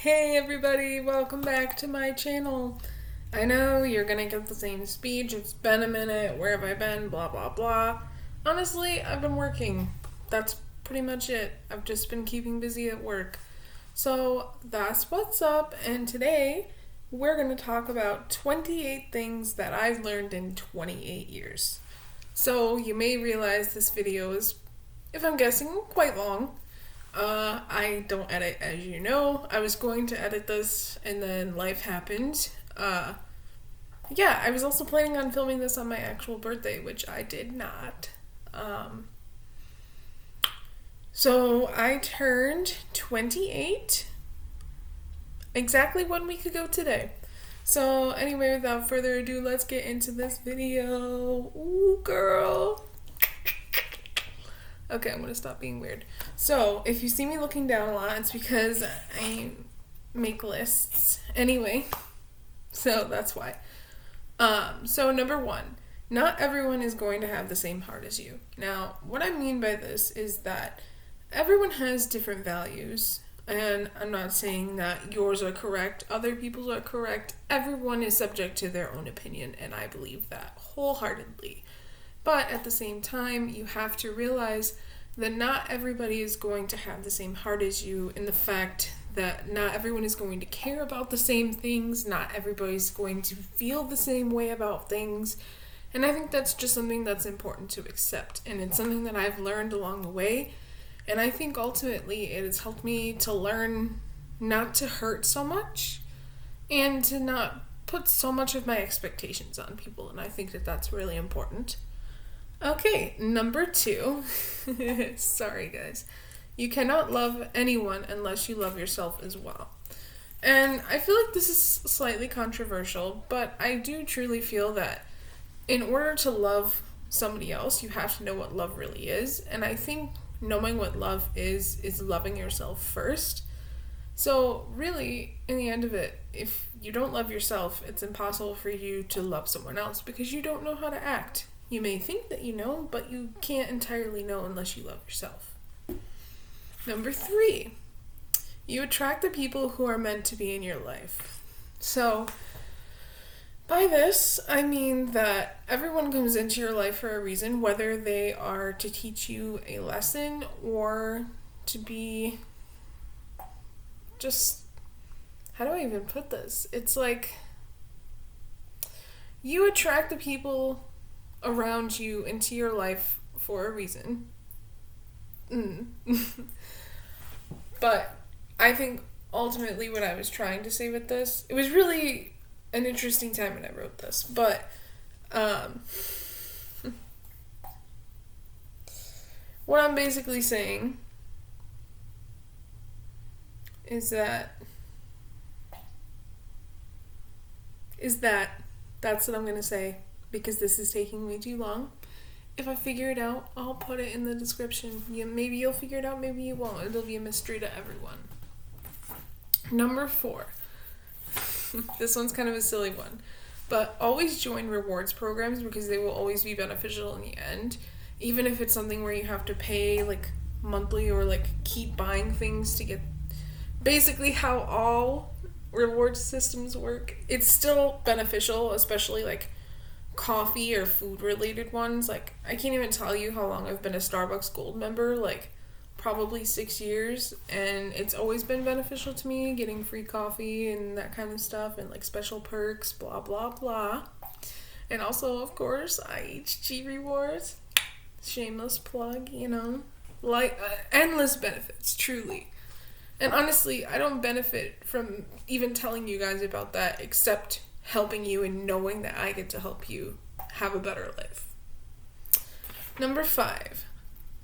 Hey everybody, welcome back to my channel. I know you're gonna get the same speech, it's been a minute, where have I been, blah blah blah. Honestly, I've been working. That's pretty much it. I've just been keeping busy at work. So that's what's up, and today we're gonna talk about 28 things that I've learned in 28 years. So you may realize this video is, if I'm guessing, quite long. I don't edit, as you know. I was going to edit this, and then life happened. I was also planning on filming this on my actual birthday, which I did not. So I turned 28 exactly 1 week ago today. So anyway, without further ado, let's get into this video. Ooh, girl. Okay, I'm gonna stop being weird. So, if you see me looking down a lot, it's because I make lists. Anyway, so that's why. So number one, not everyone is going to have the same heart as you. Now, what I mean by this is that everyone has different values, and I'm not saying that yours are correct, other people's are correct. Everyone is subject to their own opinion, and I believe that wholeheartedly. But at the same time, you have to realize that not everybody is going to have the same heart as you, in the fact that not everyone is going to care about the same things, not everybody's going to feel the same way about things. And I think that's just something that's important to accept. And it's something that I've learned along the way. And I think ultimately it has helped me to learn not to hurt so much and to not put so much of my expectations on people. And I think that that's really important. Okay, number two. Sorry, guys. You cannot love anyone unless you love yourself as well. And I feel like this is slightly controversial, but I do truly feel that in order to love somebody else, you have to know what love really is. And I think knowing what love is loving yourself first. So really, in the end of it, if you don't love yourself, it's impossible for you to love someone else because you don't know how to act. You may think that you know, but you can't entirely know unless you love yourself. Number three, you attract the people who are meant to be in your life. So, by this, I mean that everyone comes into your life for a reason, whether they are to teach you a lesson or to be just, how do I even put this? It's like, you attract the people around you into your life for a reason. But I think ultimately what I was trying to say with this, it was really an interesting time when I wrote this, but what I'm basically saying is that that's what I'm going to say, because this is taking way too long. If I figure it out, I'll put it in the description. Maybe you'll figure it out, maybe you won't. It'll be a mystery to everyone. Number four. This one's kind of a silly one. But always join rewards programs because they will always be beneficial in the end. Even if it's something where you have to pay like monthly or like keep buying things to get basically how all reward systems work. It's still beneficial, especially like coffee or food related ones. Like, I can't even tell you how long I've been a Starbucks Gold member, like probably 6 years, and it's always been beneficial to me, getting free coffee and that kind of stuff, and like special perks, blah blah blah. And also, of course, IHG rewards, shameless plug, like endless benefits, truly. And honestly, I don't benefit from even telling you guys about that, except helping you and knowing that I get to help you have a better life. Number five,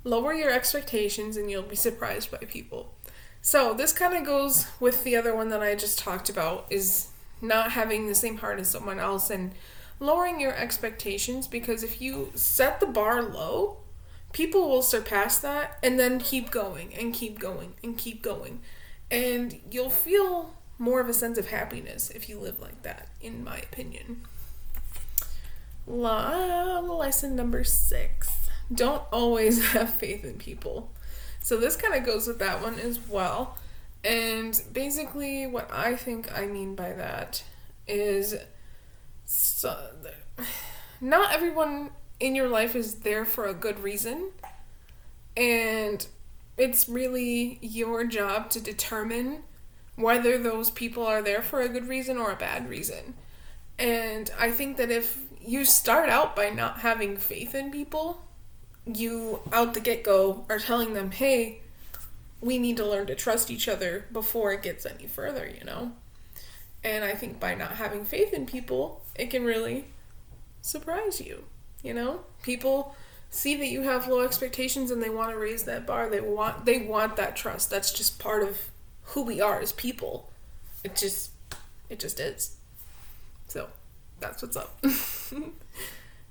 lower your expectations and you'll be surprised by people. So this kind of goes with the other one that I just talked about, is not having the same heart as someone else and lowering your expectations, because if you set the bar low, people will surpass that and then keep going and keep going and keep going. And you'll feel more of a sense of happiness if you live like that, in my opinion. Lesson number 6. Don't always have faith in people. So this kind of goes with that one as well. And basically what I think I mean by that is not everyone in your life is there for a good reason. And it's really your job to determine whether those people are there for a good reason or a bad reason. And I think that if you start out by not having faith in people, you out the get-go are telling them, hey, we need to learn to trust each other before it gets any further, you know? And I think by not having faith in people, it can really surprise you, you know? People see that you have low expectations and they want to raise that bar. They want that trust. That's just part of who we are as people. It just is. So, that's what's up.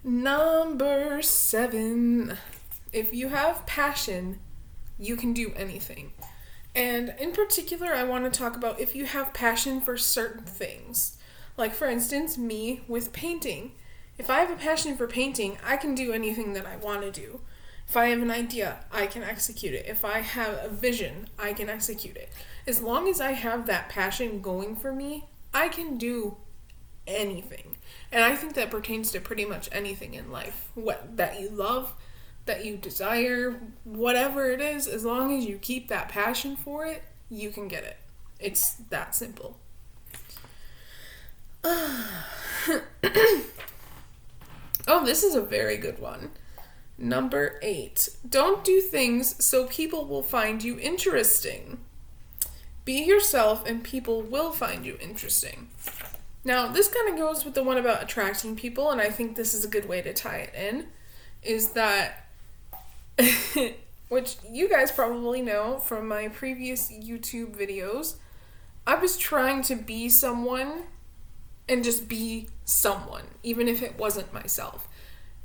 Number 7. If you have passion, you can do anything. And in particular, I want to talk about if you have passion for certain things. Like, for instance, me with painting. If I have a passion for painting, I can do anything that I want to do. If I have an idea, I can execute it. If I have a vision, I can execute it. As long as I have that passion going for me, I can do anything. And I think that pertains to pretty much anything in life. What that you love, that you desire, whatever it is, as long as you keep that passion for it, you can get it. It's that simple. Oh, this is a very good one. Number 8. Don't do things so people will find you interesting. Be yourself and people will find you interesting. Now, this kind of goes with the one about attracting people, and I think this is a good way to tie it in, is that, which you guys probably know from my previous YouTube videos, I was trying to be someone and just be someone, even if it wasn't myself.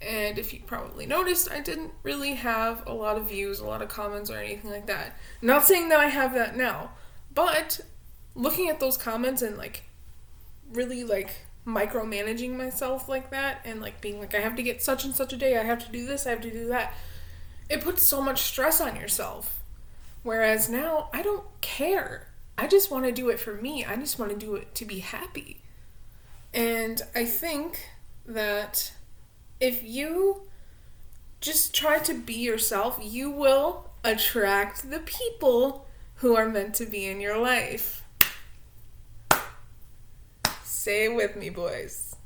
And if you probably noticed, I didn't really have a lot of views, a lot of comments, or anything like that. Not saying that I have that now, but looking at those comments and really micromanaging myself like that, and being I have to get such and such a day, I have to do this, I have to do that, it puts so much stress on yourself. Whereas now, I don't care. I just want to do it for me. I just want to do it to be happy. And I think that if you just try to be yourself, you will attract the people who are meant to be in your life. Say it with me, boys.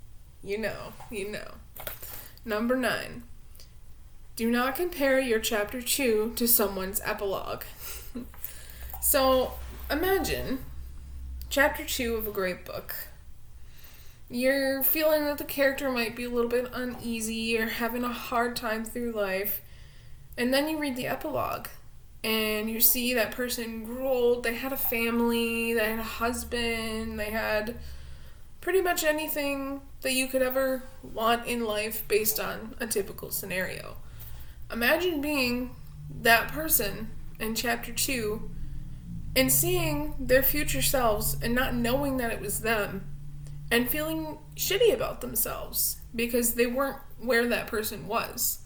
You know. Number 9. Do not compare your chapter 2 to someone's epilogue. So, imagine chapter 2 of a great book. You're feeling that the character might be a little bit uneasy or having a hard time through life, and then you read the epilogue, and you see that person grew old, they had a family, they had a husband, they had pretty much anything that you could ever want in life based on a typical scenario. Imagine being that person in chapter 2 and seeing their future selves and not knowing that it was them and feeling shitty about themselves because they weren't where that person was.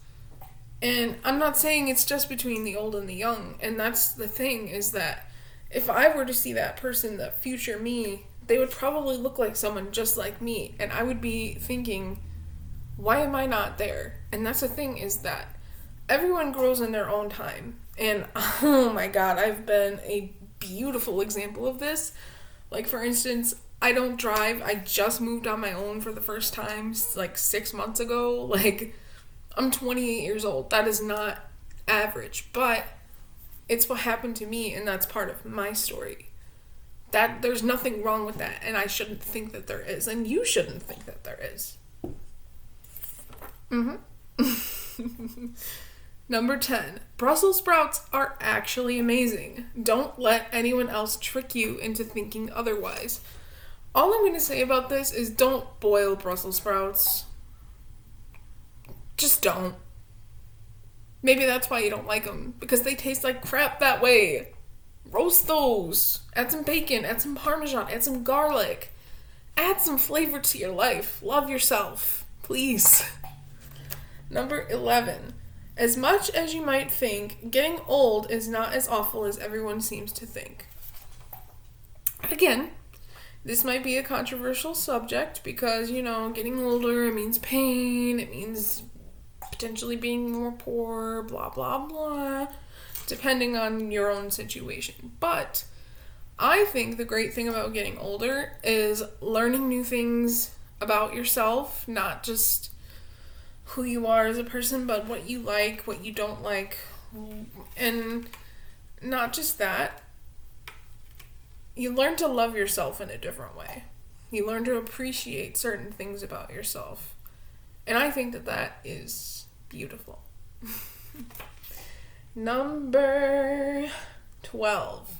And I'm not saying it's just between the old and the young, and that's the thing, is that if I were to see that person, the future me, they would probably look like someone just like me, and I would be thinking, why am I not there? And that's the thing, is that everyone grows in their own time, and oh my god, I've been a beautiful example of this. For instance, I don't drive. I just moved on my own for the first time 6 months ago. I'm 28 years old. That is not average, but it's what happened to me, and that's part of my story. That there's nothing wrong with that, and I shouldn't think that there is, and you shouldn't think that there is. Number 10. Brussels sprouts are actually amazing. Don't let anyone else trick you into thinking otherwise. All I'm going to say about this is don't boil Brussels sprouts. Just don't. Maybe that's why you don't like them, because they taste like crap that way. Roast those. Add some bacon, add some Parmesan, add some garlic. Add some flavor to your life. Love yourself. Please. Number 11. As much as you might think, getting old is not as awful as everyone seems to think. Again, this might be a controversial subject because, getting older, it means pain, it means potentially being more poor, blah, blah, blah, depending on your own situation. But I think the great thing about getting older is learning new things about yourself, not just who you are as a person, but what you like, what you don't like, and not just that. You learn to love yourself in a different way. You learn to appreciate certain things about yourself. And I think that is beautiful. Number 12.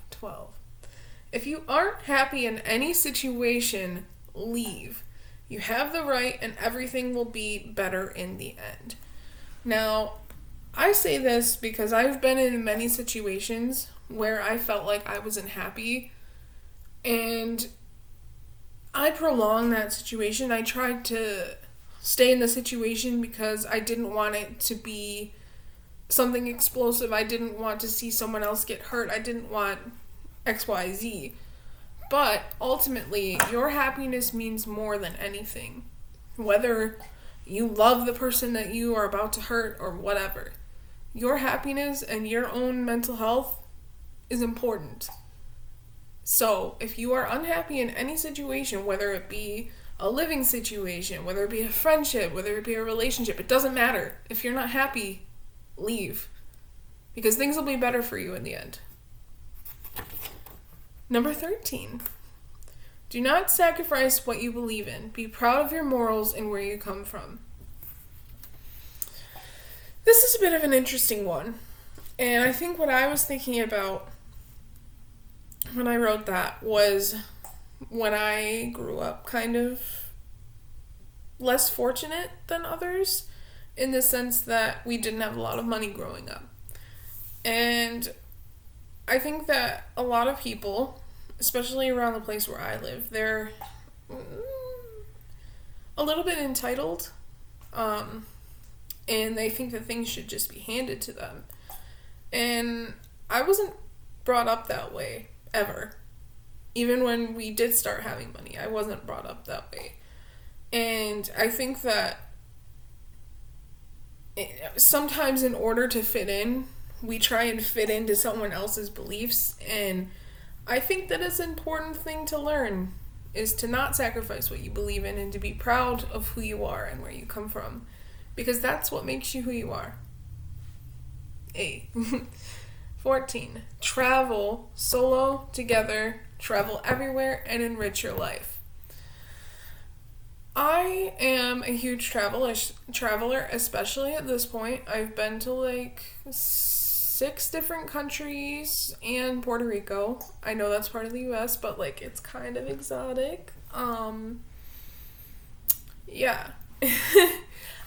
If you aren't happy in any situation, leave. You have the right and everything will be better in the end. Now, I say this because I've been in many situations where I felt like I wasn't happy. And I prolonged that situation. I tried to stay in the situation because I didn't want it to be something explosive. I didn't want to see someone else get hurt. I didn't want XYZ. But ultimately, your happiness means more than anything. Whether you love the person that you are about to hurt or whatever. Your happiness and your own mental health is important. So, if you are unhappy in any situation, whether it be a living situation, whether it be a friendship, whether it be a relationship, it doesn't matter. If you're not happy, leave. Because things will be better for you in the end. Number 13. Do not sacrifice what you believe in. Be proud of your morals and where you come from. This is a bit of an interesting one. And I think what I was thinking about when I wrote that was when I grew up kind of less fortunate than others in the sense that we didn't have a lot of money growing up. And I think that a lot of people, especially around the place where I live, they're a little bit entitled, and they think that things should just be handed to them. And I wasn't brought up that way. Ever. Even when we did start having money, I wasn't brought up that way. And I think that sometimes in order to fit in, we try and fit into someone else's beliefs. And I think that is an important thing to learn, is to not sacrifice what you believe in and to be proud of who you are and where you come from. Because that's what makes you who you are. 14. Travel solo, together, travel everywhere, and enrich your life. I am a huge traveler, especially at this point. I've been to like 6 different countries and Puerto Rico. I know that's part of the US, but like it's kind of exotic. Yeah.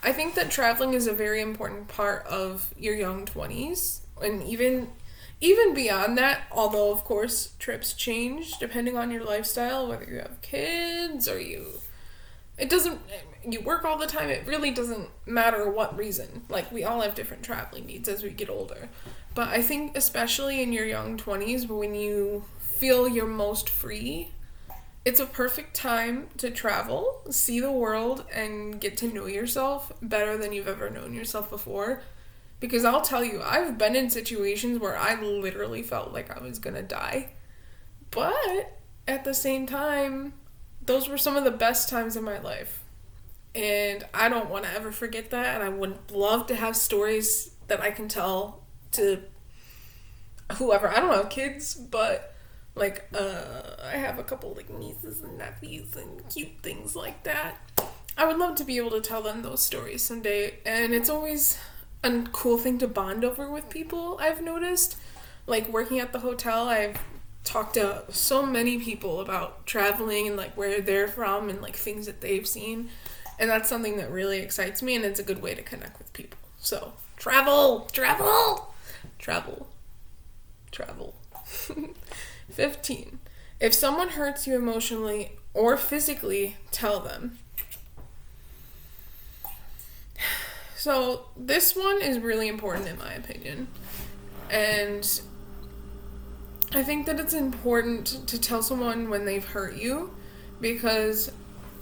I think that traveling is a very important part of your young 20s, and even beyond that, although of course trips change depending on your lifestyle, whether you have kids or you work all the time, it really doesn't matter what reason. Like, we all have different traveling needs as we get older. But I think especially in your young 20s, when you feel you're most free, it's a perfect time to travel, see the world, and get to know yourself better than you've ever known yourself before. Because I'll tell you, I've been in situations where I literally felt like I was gonna die. But at the same time, those were some of the best times in my life. And I don't want to ever forget that. And I would love to have stories that I can tell to whoever. I don't have kids, but like, I have a couple like nieces and nephews and cute things like that. I would love to be able to tell them those stories someday. And it's always a cool thing to bond over with people, I've noticed. Like, working at the hotel, I've talked to so many people about traveling and like where they're from and like things that they've seen. And that's something that really excites me, and it's a good way to connect with people. So, travel. 15. If someone hurts you emotionally or physically, tell them. So, this one is really important in my opinion. And I think that it's important to tell someone when they've hurt you, because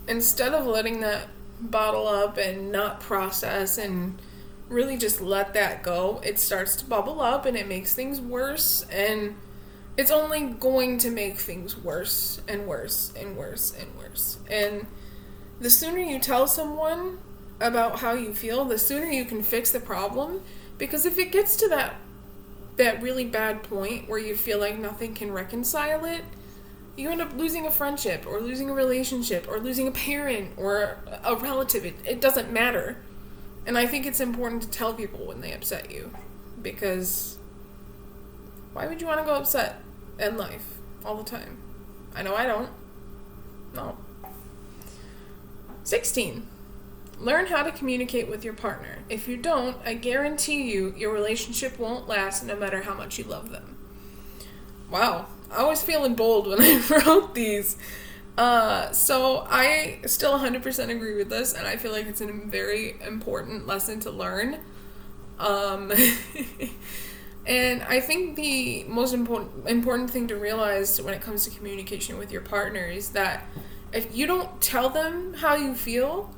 instead of letting that bottle up and not process and really just let that go, it starts to bubble up and it makes things worse, and it's only going to make things worse and worse and worse and worse. And the sooner you tell someone about how you feel, the sooner you can fix the problem. Because if it gets to that really bad point where you feel like nothing can reconcile it, you end up losing a friendship or losing a relationship or losing a parent or a relative. It doesn't matter. And I think it's important to tell people when they upset you, because why would you want to go upset in life all the time? I know I don't. No. 16. Learn how to communicate with your partner. If you don't, I guarantee you, your relationship won't last no matter how much you love them. Wow. I was feeling bold when I wrote these. So I still 100% agree with this, and I feel like it's a very important lesson to learn. And I think the most important thing to realize when it comes to communication with your partner is that if you don't tell them how you feel,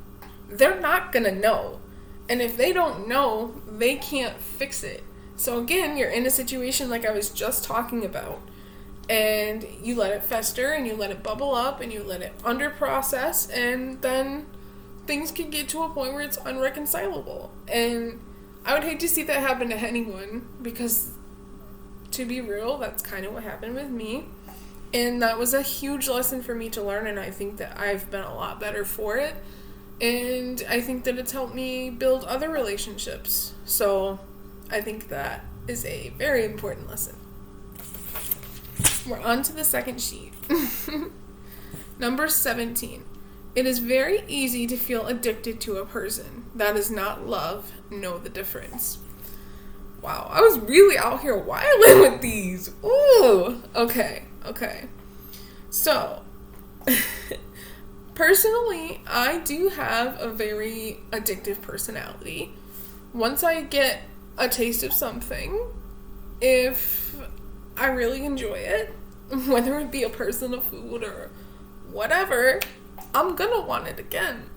they're not gonna know. And if they don't know, they can't fix it. So again, you're in a situation like I was just talking about, and you let it fester and you let it bubble up and you let it under process, and then things can get to a point where it's unreconcilable. And I would hate to see that happen to anyone, because to be real, that's kind of what happened with me. And that was a huge lesson for me to learn, and I think that I've been a lot better for it. And I think that it's helped me build other relationships. So I think that is a very important lesson. We're on to the second sheet. Number 17. It is very easy to feel addicted to a person. That is not love. Know the difference. Wow, I was really out here wilding with these. Ooh, okay. So, personally, I do have a very addictive personality. Once I get a taste of something, if I really enjoy it, whether it be a person, a food, or whatever, I'm gonna want it again.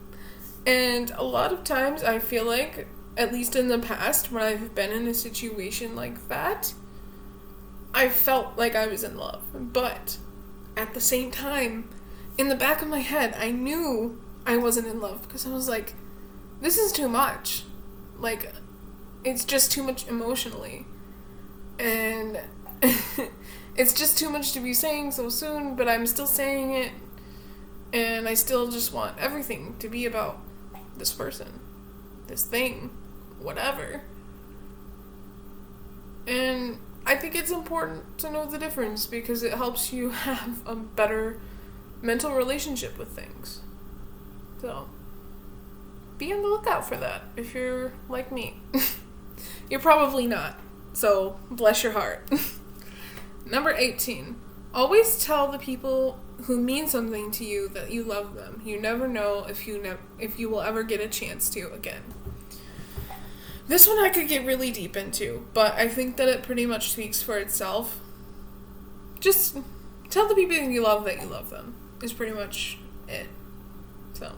And a lot of times I feel like, at least in the past, when I've been in a situation like that, I felt like I was in love. But at the same time, in the back of my head, I knew I wasn't in love, because I was like, this is too much. Like, it's just too much emotionally. And it's just too much to be saying so soon, but I'm still saying it. And I still just want everything to be about this person, this thing, whatever. And I think it's important to know the difference, because it helps you have a better mental relationship with things. So, be on the lookout for that if you're like me. You're probably not, so bless your heart. Number 18. Always tell the people who mean something to you that you love them. You never know if you will ever get a chance to again. This one I could get really deep into, but I think that it pretty much speaks for itself. Just tell the people you love that you love them is pretty much it. So,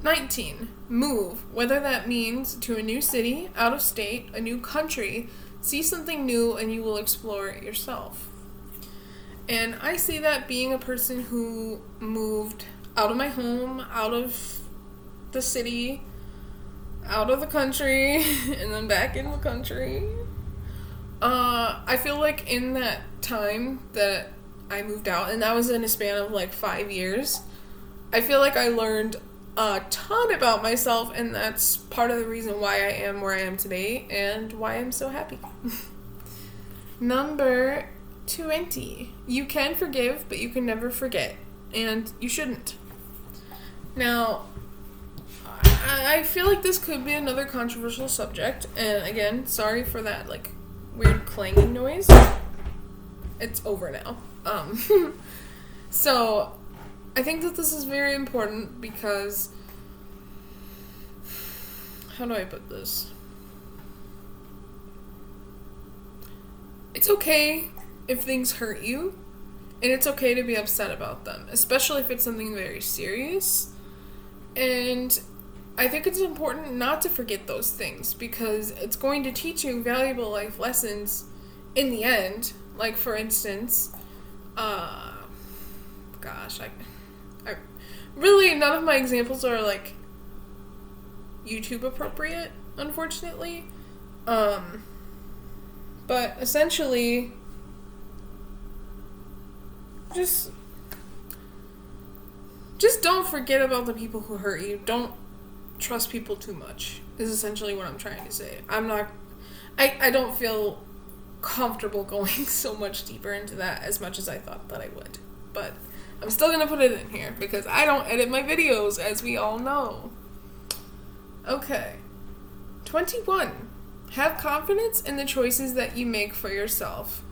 19. Move, whether that means to a new city, out of state, a new country. See something new and you will explore it yourself. And I see that being a person who moved out of my home, out of the city, out of the country, and then back in the country. I feel like in that time that I moved out, and that was in a span of like 5 years, I feel like I learned a ton about myself, and that's part of the reason why I am where I am today and why I'm so happy. Number 20. You can forgive, but you can never forget, and you shouldn't. Now, I feel like this could be another controversial subject, and again, sorry for that like weird clanging noise. It's over now. So I think that this is very important, because how do I put this? It's okay if things hurt you, and it's okay to be upset about them, especially if it's something very serious. And I think it's important not to forget those things, because it's going to teach you valuable life lessons in the end. Like, for instance, I really, none of my examples are, like, YouTube appropriate, unfortunately. But essentially, just don't forget about the people who hurt you. Don't trust people too much, is essentially what I'm trying to say. I don't feel comfortable going so much deeper into that as much as I thought that I would. But I'm still going to put it in here because I don't edit my videos, as we all know. Okay. 21. Have confidence in the choices that you make for yourself.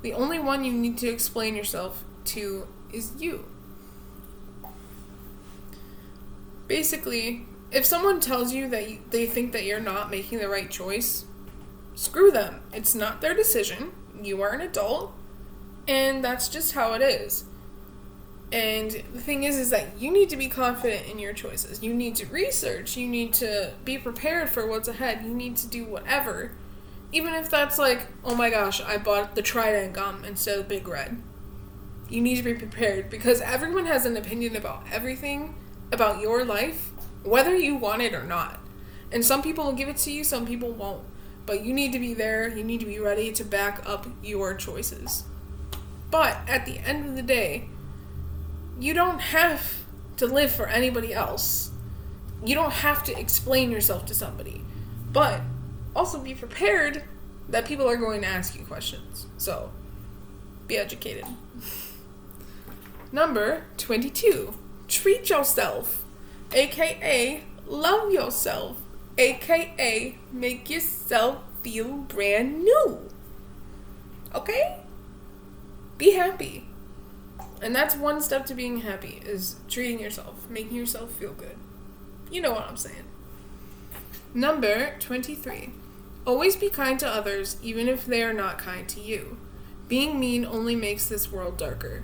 The only one you need to explain yourself to is you. Basically, if someone tells you that they think that you're not making the right choice, screw them. It's not their decision. You are an adult, and that's just how it is. And the thing is that you need to be confident in your choices. You need to research. You need to be prepared for what's ahead. You need to do whatever. Even if that's like, oh my gosh, I bought the Trident gum instead of Big Red. You need to be prepared, because everyone has an opinion about everything, about your life, whether you want it or not. And some people will give it to you, some people won't. But you need to be there. You need to be ready to back up your choices. But at the end of the day, you don't have to live for anybody else. You don't have to explain yourself to somebody. But also be prepared that people are going to ask you questions. So, be educated. Number 22. Treat yourself. AKA, love yourself. AKA, make yourself feel brand new. Okay? Be happy. And that's one step to being happy, is treating yourself, making yourself feel good. You know what I'm saying. Number 23. Always be kind to others, even if they are not kind to you. Being mean only makes this world darker.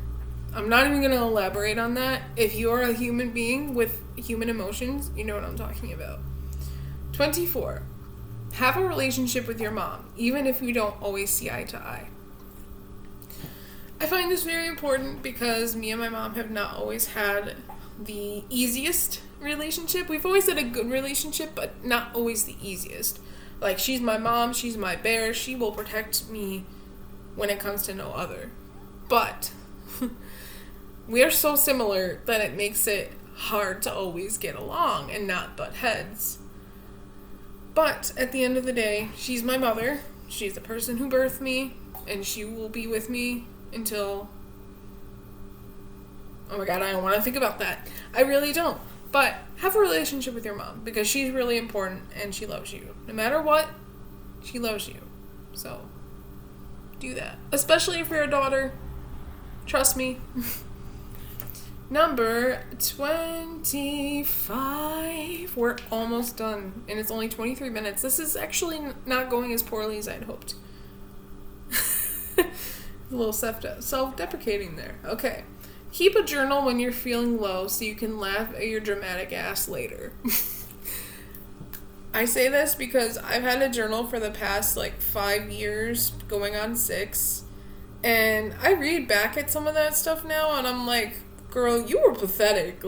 I'm not even going to elaborate on that. If you are a human being with human emotions, you know what I'm talking about. 24. Have a relationship with your mom, even if you don't always see eye to eye. I find this very important because me and my mom have not always had the easiest relationship. We've always had a good relationship, but not always the easiest. Like, she's my mom, she's my bear, she will protect me when it comes to no other. But we are so similar that it makes it hard to always get along and not butt heads. But at the end of the day, she's my mother, she's the person who birthed me, and she will be with me until, oh my god, I don't want to think about that. I really don't. But have a relationship with your mom, because she's really important and she loves you. No matter what, she loves you. So, do that. Especially if you're a daughter. Trust me. Number 25. We're almost done. And it's only 23 minutes. This is actually not going as poorly as I'd hoped. A little self-deprecating there. Okay. Keep a journal when you're feeling low so you can laugh at your dramatic ass later. I say this because I've had a journal for the past 5 years, going on 6. And I read back at some of that stuff now and I'm like, girl, you were pathetic.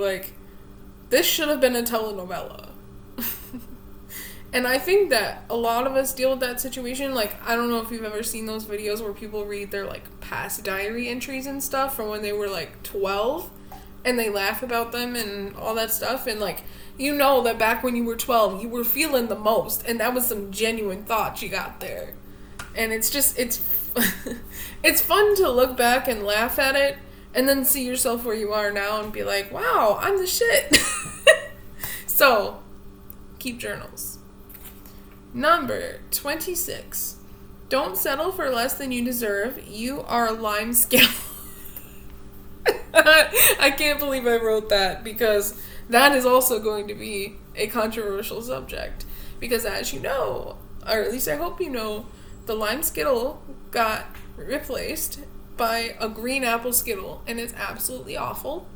This should have been a telenovela. And I think that a lot of us deal with that situation. I don't know if you've ever seen those videos where people read their, past diary entries and stuff from when they were, 12, and they laugh about them and all that stuff. And, you know that back when you were 12, you were feeling the most, and that was some genuine thoughts you got there. And it's just, it's fun to look back and laugh at it, and then see yourself where you are now and be like, wow, I'm the shit. So, keep journals. Number 26. Don't settle for less than you deserve. You are a lime scale. I can't believe I wrote that, because that is also going to be a controversial subject. Because as you know, or at least I hope you know, The lime Skittle got replaced by a green apple Skittle, and it's absolutely awful.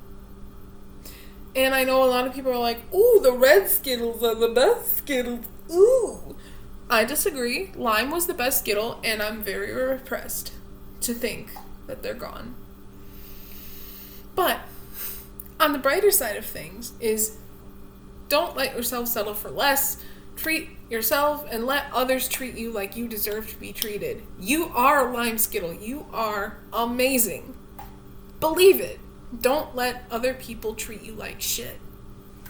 And I know a lot of people are like, ooh, the red Skittles are the best Skittles. Ooh. I disagree. Lime was the best Skittle, and I'm very repressed to think that they're gone. But on the brighter side of things is don't let yourself settle for less. Treat yourself and let others treat you like you deserve to be treated. You are Lime Skittle. You are amazing. Believe it. Don't let other people treat you like shit.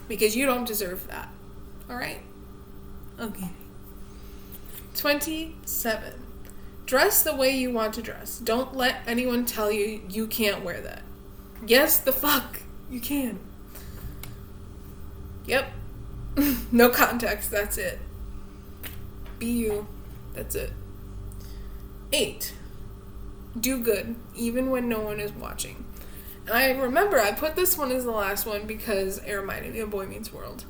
Because you don't deserve that. Alright? Okay. 27. Dress the way you want to dress. Don't let anyone tell you you can't wear that. Yes, the fuck. You can. Yep. No context. That's it. Be you. That's it. 8. Do good, even when no one is watching. And I remember I put this one as the last one because it reminded me of Boy Meets World.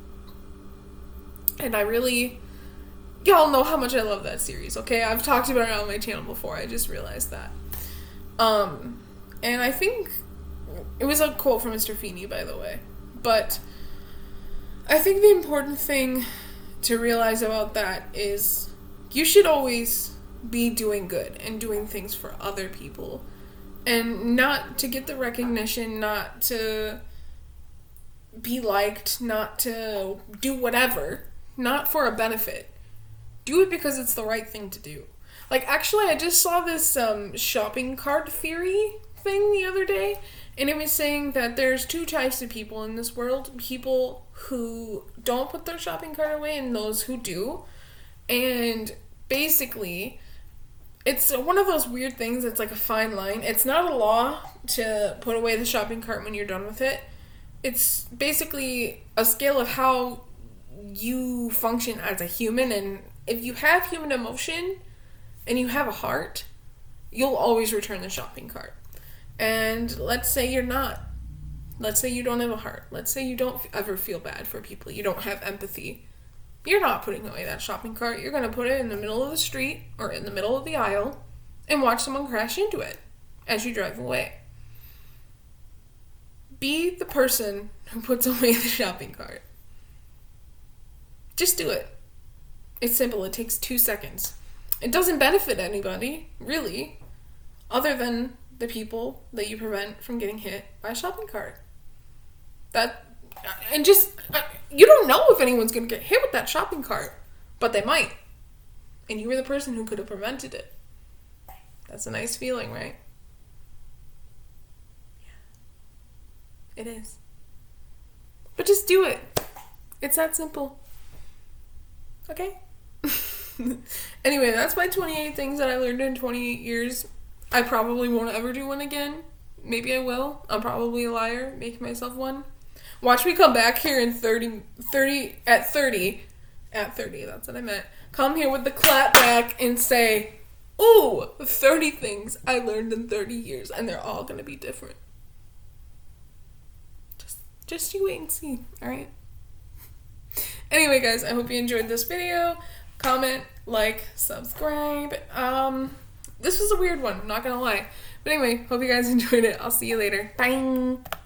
And I really... Y'all know how much I love that series, okay? I've talked about it on my channel before. I just realized that. And I think... It was a quote from Mr. Feeney, by the way. But I think the important thing to realize about that is you should always be doing good and doing things for other people. And not to get the recognition, not to be liked, not to do whatever. Not for a benefit. Do it because it's the right thing to do. Like, actually, I just saw this shopping cart theory thing the other day. And it was saying that there's 2 types of people in this world. People who don't put their shopping cart away and those who do. And basically, it's one of those weird things that's like a fine line. It's not a law to put away the shopping cart when you're done with it. It's basically a scale of how you function as a human. And if you have human emotion and you have a heart, you'll always return the shopping cart. And let's say you're not. Let's say you don't have a heart. Let's say you don't ever feel bad for people. You don't have empathy. You're not putting away that shopping cart. You're going to put it in the middle of the street or in the middle of the aisle and watch someone crash into it as you drive away. Be the person who puts away the shopping cart. Just do it. It's simple. It takes 2 seconds. It doesn't benefit anybody, really, other than the people that you prevent from getting hit by a shopping cart. You don't know if anyone's going to get hit with that shopping cart, but they might. And you were the person who could have prevented it. That's a nice feeling, right? Yeah. It is. But just do it. It's that simple. Okay? Anyway, that's my 28 things that I learned in 28 years. I probably won't ever do one again. Maybe I will. I'm probably a liar, making myself one. Watch me come back here in 30, that's what I meant. Come here with the clap back and say, ooh, 30 things I learned in 30 years, and they're all gonna be different. Just you wait and see, alright? Anyway, guys, I hope you enjoyed this video. Comment, like, subscribe. This was a weird one, I'm not gonna lie. But anyway, hope you guys enjoyed it. I'll see you later. Bye!